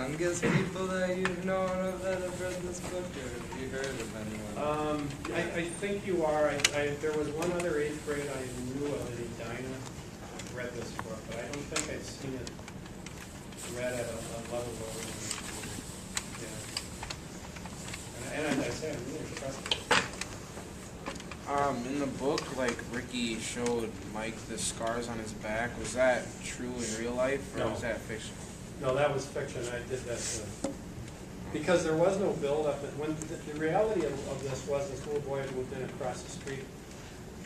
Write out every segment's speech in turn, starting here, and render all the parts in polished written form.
youngest people that you've known of that have read this book, or have you heard of anyone? I think you are. There was one other 8th grade I knew of, Dinah, read this book, but I don't think I've seen it read at a level where yeah. And as I said, I'm really impressed. In the book, like Ricky showed Mike the scars on his back. Was that true in real life, or No. was that fiction? No, that was fiction. I did that because there was no build-up. When the reality of this was, this little boy had moved in across the street,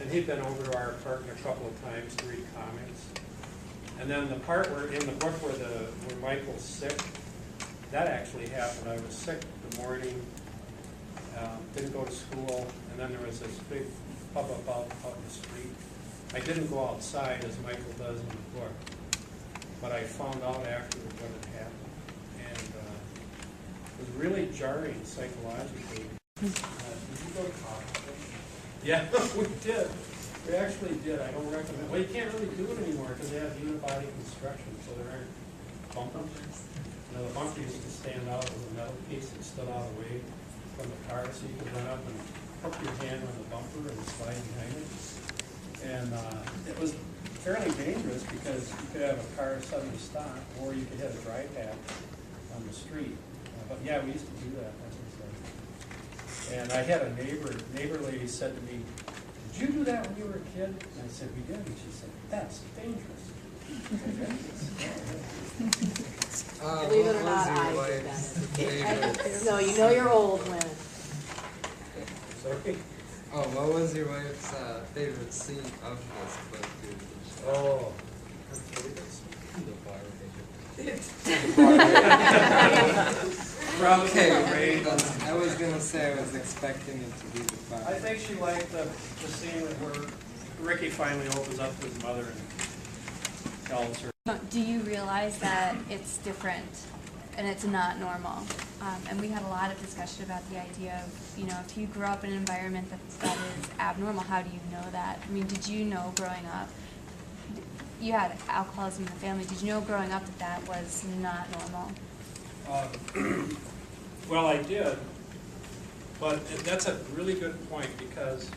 and he'd been over to our apartment a couple of times to read comics. And then the part where in the book where Michael's sick, that actually happened. I was sick the morning, didn't go to school, and then there was this big hubbub out in the street. I didn't go outside as Michael does in the book, but I found out afterward what had happened, and it was really jarring psychologically. Did you go to college? Yeah, we did. We actually did. I don't recommend. Well, you can't really do it anymore because they have unibody construction, so there aren't bumpers. You know, the bumper used to stand out as a metal piece that stood out away from the car, so you could run up and hook your hand on the bumper and slide behind it. And it was fairly dangerous because you could have a car suddenly stop, or you could hit a dry path on the street. But yeah, we used to do that. That's what it said. And I had a neighbor lady said to me, "Did you do that when you were a kid?" And I said, "We did." And she said, "That's dangerous." Believe it or not, I did that. No, you know you're old when. Sorry? Oh, what was your wife's favorite scene of this book? Oh. Okay, I was gonna say I was expecting it to be the bar. I think she liked the scene where Ricky finally opens up to his mother and tells her. Do you realize that it's different and it's not normal? And we had a lot of discussion about the idea of, if you grew up in an environment that is abnormal, how do you know that? I mean, did you know growing up, you had alcoholism in the family, did you know growing up that was not normal? Well, I did, but that's a really good point because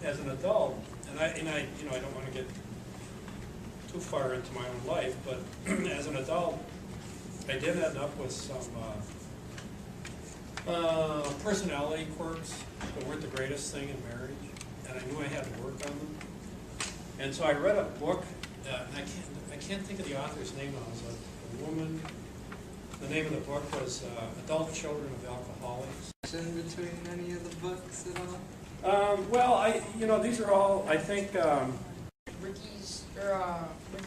as an adult, and I don't want to get too far into my own life, but as an adult, I did end up with some personality quirks that weren't the greatest thing in marriage, and I knew I had to work on them. And so I read a book, and I can't think of the author's name now. It was a woman. The name of the book was Adult Children of Alcoholics. Between any of the books at all? Well, these are all, I think. Ricky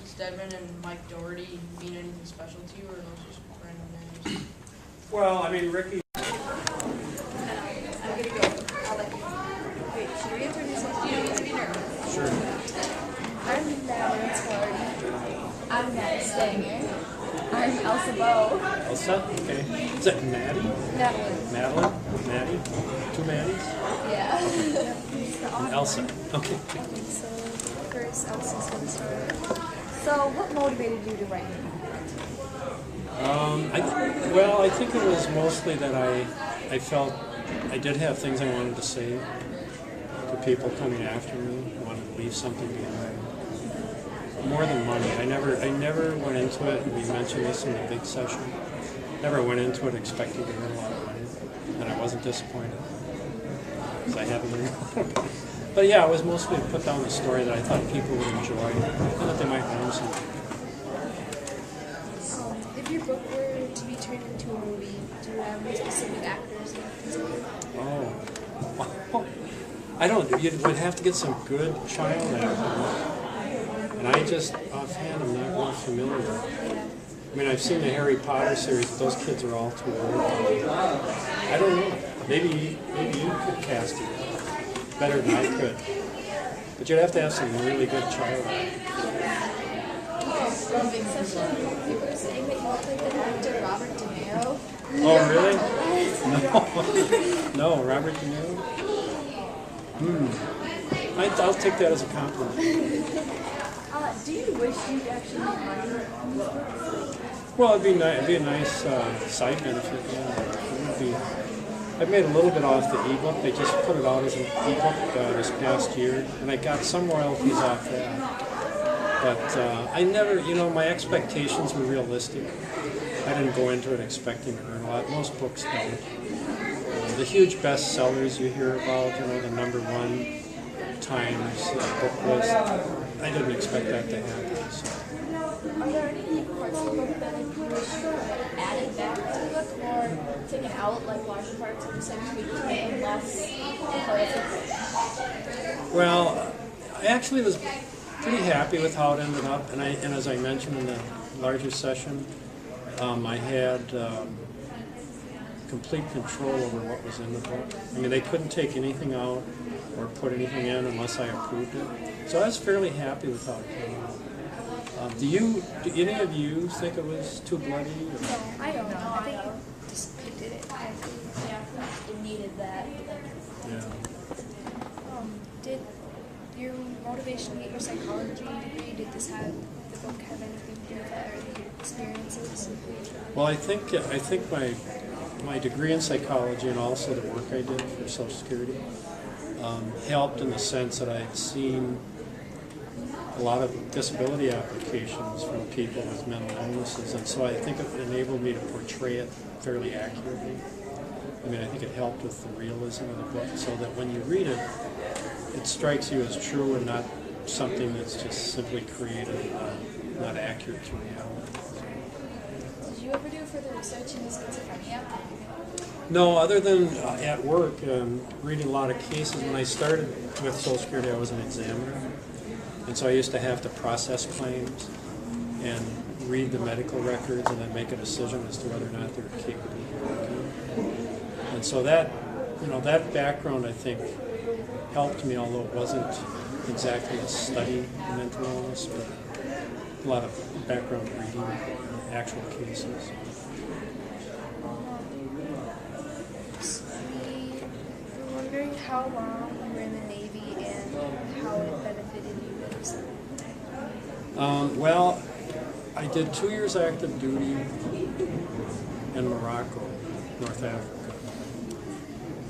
Stedman and Mike Doherty mean anything special to you, or are those just random names? Well, I mean, Ricky. I'm going to go. I'll let you. Wait, should we introduce ourselves? You don't need to be nervous. Sure. I'm Madeline Swarty. I'm Matt Stanger. I'm Elsa Bowe. Elsa? Okay. Is that Maddie? Madeline. Madeline? Maddie? Two Maddies? Yeah. And Elsa. Okay. So first, Elsa's going to start. So what motivated you to write the book? I think it was mostly that I felt I did have things I wanted to say to people coming after me. I wanted to leave something behind. More than money. I never went into it, and we mentioned this in the big session. Never went into it expecting to earn a lot of money, and I wasn't disappointed because I haven't earned a lot of money. But yeah, it was mostly to put down the story that I thought people would enjoy and that they might learn something. If your book were to be turned into a movie, do you have any specific actors you consider? Oh, I don't. You would have to get some good child actors. And I just, offhand, I'm not real familiar. I mean, I've seen the Harry Potter series, but those kids are all too old. I don't know. Maybe you could cast it better than I could. But you'd have to have some really good child actors. From the big session, you were saying that you look like the actor Robert De Niro. Oh, really? No. No, Robert De Niro? I'll take that as a compliment. Do you wish you'd actually made money on these books? Well, it'd be a nice side benefit. Yeah, it would be. I've made a little bit off the ebook. They just put it out as an ebook this past year, and I got some royalties off that. But I never, my expectations were realistic. I didn't go into it expecting to earn a lot. Most books don't. The huge bestsellers you hear about, the #1 Times book list, I didn't expect that to happen. So. Are there any parts of the book that you wish added back to the book or taken out, like larger parts, or just like tweaked to make it less horrific? Well, I actually was pretty happy with how it ended up, and as I mentioned in the larger session, I had complete control over what was in the book. I mean, they couldn't take anything out or put anything in unless I approved it. So I was fairly happy with how it came out. Do any of you think it was too bloody? Or? No, I don't know. I think it did it. It needed that. Yeah. Did your motivation to get your psychology degree, did the book have anything to do with that, or the experiences? Well, I think my degree in psychology and also the work I did for Social Security helped in the sense that I had seen a lot of disability applications from people with mental illnesses, and so I think it enabled me to portray it fairly accurately. I mean, I think it helped with the realism of the book, so that when you read it, it strikes you as true and not something that's just simply created, not accurate to reality. Did you ever do further research into schizophrenia? No, other than at work, reading a lot of cases. When I started with Social Security, I was an examiner. And so I used to have to process claims and read the medical records and then make a decision as to whether or not they were capable of working. And so that background, I think, helped me, although it wasn't exactly a study in mental illness, but a lot of background reading actual cases. We were wondering how long you were in the Navy and how it benefited you. Well, I did 2 years active duty in Morocco, North Africa.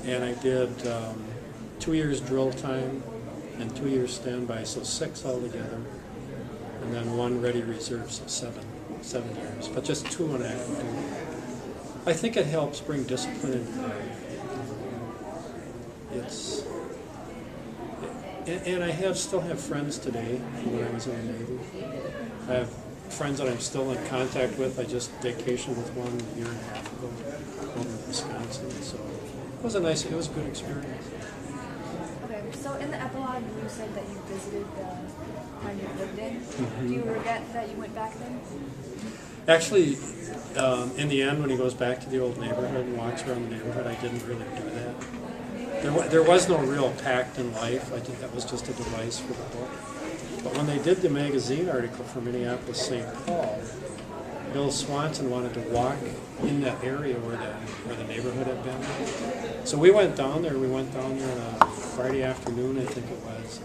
And I did 2 years drill time and 2 years standby, so 6 altogether. And then 1 ready reserve, so 7 years, but just 2 on active duty. I think it helps bring discipline into life. And I still have friends today from when I was in the Navy. I have friends that I'm still in contact with. I just vacationed with one a year and a half ago over in Wisconsin. So it was a good experience. Okay, so in the epilogue you said that you visited the town you lived in. Do you regret that you went back then? Actually, in the end, when he goes back to the old neighborhood and walks around the neighborhood, I didn't really do that. There was no real pact in life. I think that was just a device for the book. But when they did the magazine article for Minneapolis St. Paul, Bill Swanson wanted to walk in that area where the neighborhood had been. So we went down there. We went down there on a Friday afternoon, I think it was.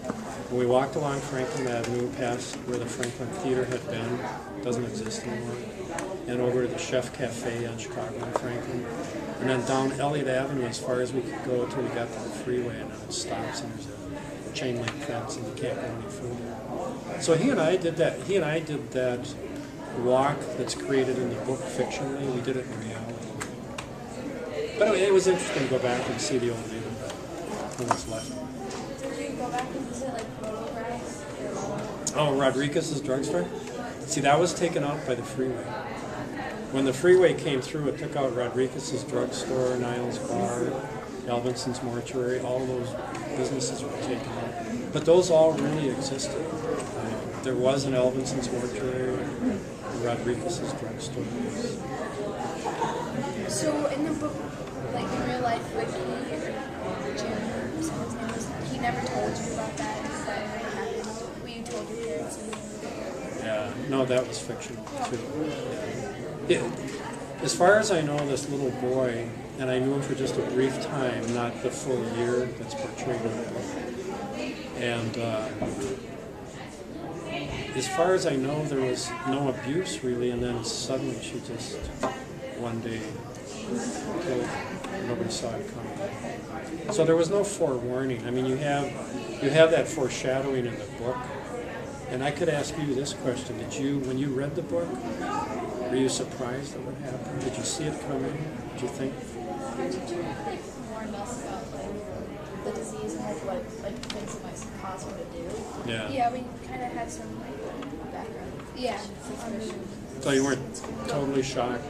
And we walked along Franklin Avenue past where the Franklin Theater had been. It doesn't exist anymore. And over to the Chef Cafe on Chicago and Franklin. And then down Elliott Avenue as far as we could go until we got to the freeway, and then it stops and there's a chain link fence and you can't go any further. So he and I did that walk that's created in the book fictionally. We did it in reality. But anyway, it was interesting to go back and see the old neighborhood when it's left. Did you go back and visit like photographs? Oh, Rodriguez's drugstore? See, that was taken out by the freeway. When the freeway came through, it took out Rodriguez's drugstore, Niles Bar, Alvinson's Mortuary. All those businesses were taken out. But those all really existed. There was an Alvinson's Mortuary, Rodriguez's drugstore. So in the book, like in real life, Ricky or Jim, or someone's name was, he never told you about that. Is that what happened? What you told your parents? Yeah, no, that was fictional too. Yeah. As far as I know, this little boy, and I knew him for just a brief time, not the full year that's portrayed in the book. And as far as I know, there was no abuse really, and then suddenly she just one day killed. Nobody saw it coming. So there was no forewarning. I mean, you have that foreshadowing in the book. And I could ask you this question: did you, when you read the book, were you surprised at what happened? Did you see it coming? Did you think? Did you warn us about like the disease and like what things it might cause her to do? Yeah. Yeah, we kind of had some like background. Yeah. So you weren't totally shocked?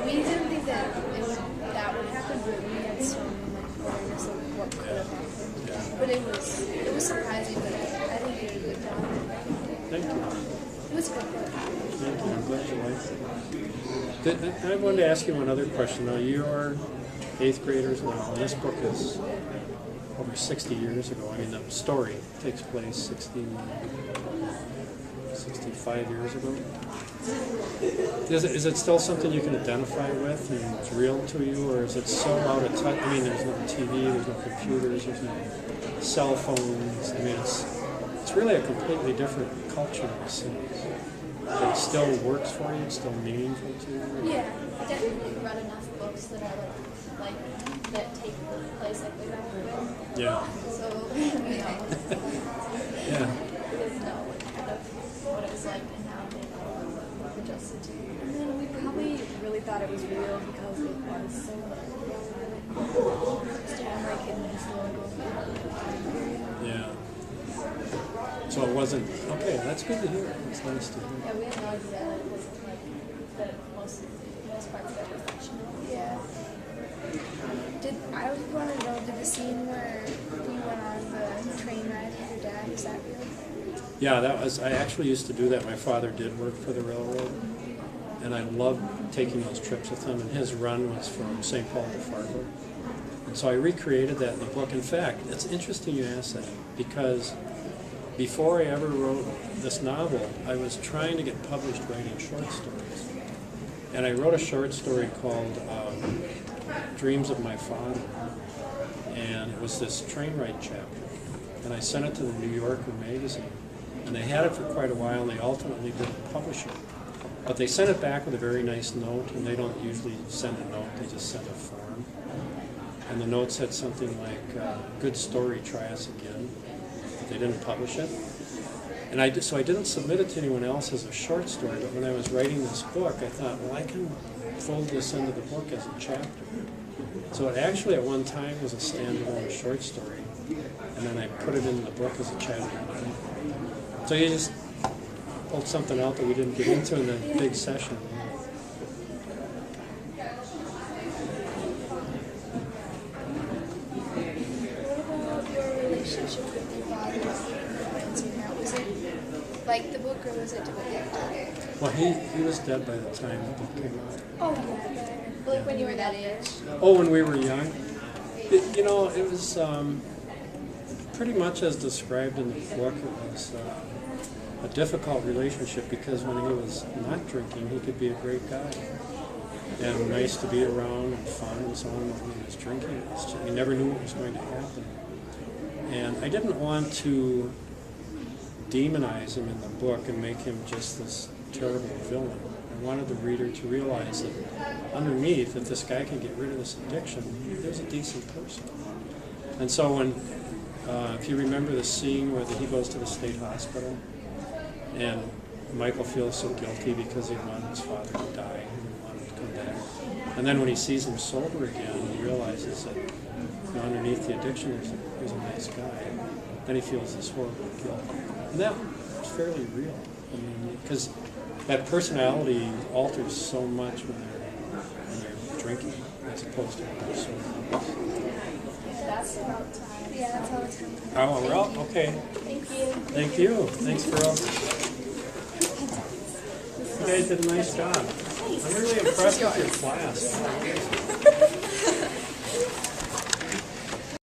We didn't think that that would happen, but we had some like awareness of what could have happened. Yeah. But it was surprising, but I think you did a good job. Thank you. It was a good book. Thank you. I'm glad you liked it. I wanted to ask you one other question. Now, you are 8th graders now, and this book is over 60 years ago. I mean, the story takes place 65 years ago. Is it still something you can identify with and it's real to you, or is it so out of touch? I mean, there's no TV, there's no computers, there's no cell phones. I mean, it's really a completely different culture, it seems. But it still works for you, it's still meaningful to you. Yeah, I definitely read enough books that are like that take place like the real. Yeah. So you know, Yeah. you know kind of what it was like and how they adjusted to. And then we probably really thought it was real because it was so and like in the historical time period. Yeah. So it wasn't, okay, that's good to hear. It's nice to hear. Yeah, we had no idea that it wasn't like that most parts of it were fictional. Yeah. I want to know, did the scene where you went on the train ride with your dad, is that real? Yeah, I actually used to do that. My father did work for the railroad, and I loved taking those trips with him, and his run was from St. Paul to Fargo. And so I recreated that in the book. In fact, it's interesting you ask that, because before I ever wrote this novel, I was trying to get published writing short stories. And I wrote a short story called Dreams of My Father, and it was this train ride chapter. And I sent it to the New Yorker magazine, and they had it for quite a while, and they ultimately didn't publish it. But they sent it back with a very nice note, and they don't usually send a note, they just send a form. And the note said something like, good story, try us again. But they didn't publish it. And so I didn't submit it to anyone else as a short story, but when I was writing this book, I thought, well, I can fold this into the book as a chapter. So it actually at one time was a standalone short story, and then I put it in the book as a chapter. So you just pulled something out that we didn't get into in the big session. What about your relationship with your father? Was it like the book, or was it to the end? Well, he was dead by the time the book came out. Oh, yeah. Like when you were that age. Oh, when we were young? It was pretty much as described in the book. It was a difficult relationship because when he was not drinking, he could be a great guy and nice to be around and fun and so on. When he was drinking, you never knew what was going to happen. And I didn't want to demonize him in the book and make him just this terrible villain. I wanted the reader to realize that underneath, if this guy can get rid of this addiction, there's a decent person. And so when, if you remember the scene where he goes to the state hospital, and Michael feels so guilty because he wanted his father to die and he wanted him to come back. And then when he sees him sober again, he realizes that underneath the addiction, there's a nice guy. Then he feels this horrible guilt. And that was fairly real. I mean, because that personality alters so much when they're drinking as opposed to when they're sober. That's about time. Yeah, that's all the time. Oh, we're all okay. Thank you. Thank you. Thanks for all. You guys did a nice job. I'm really impressed with your class.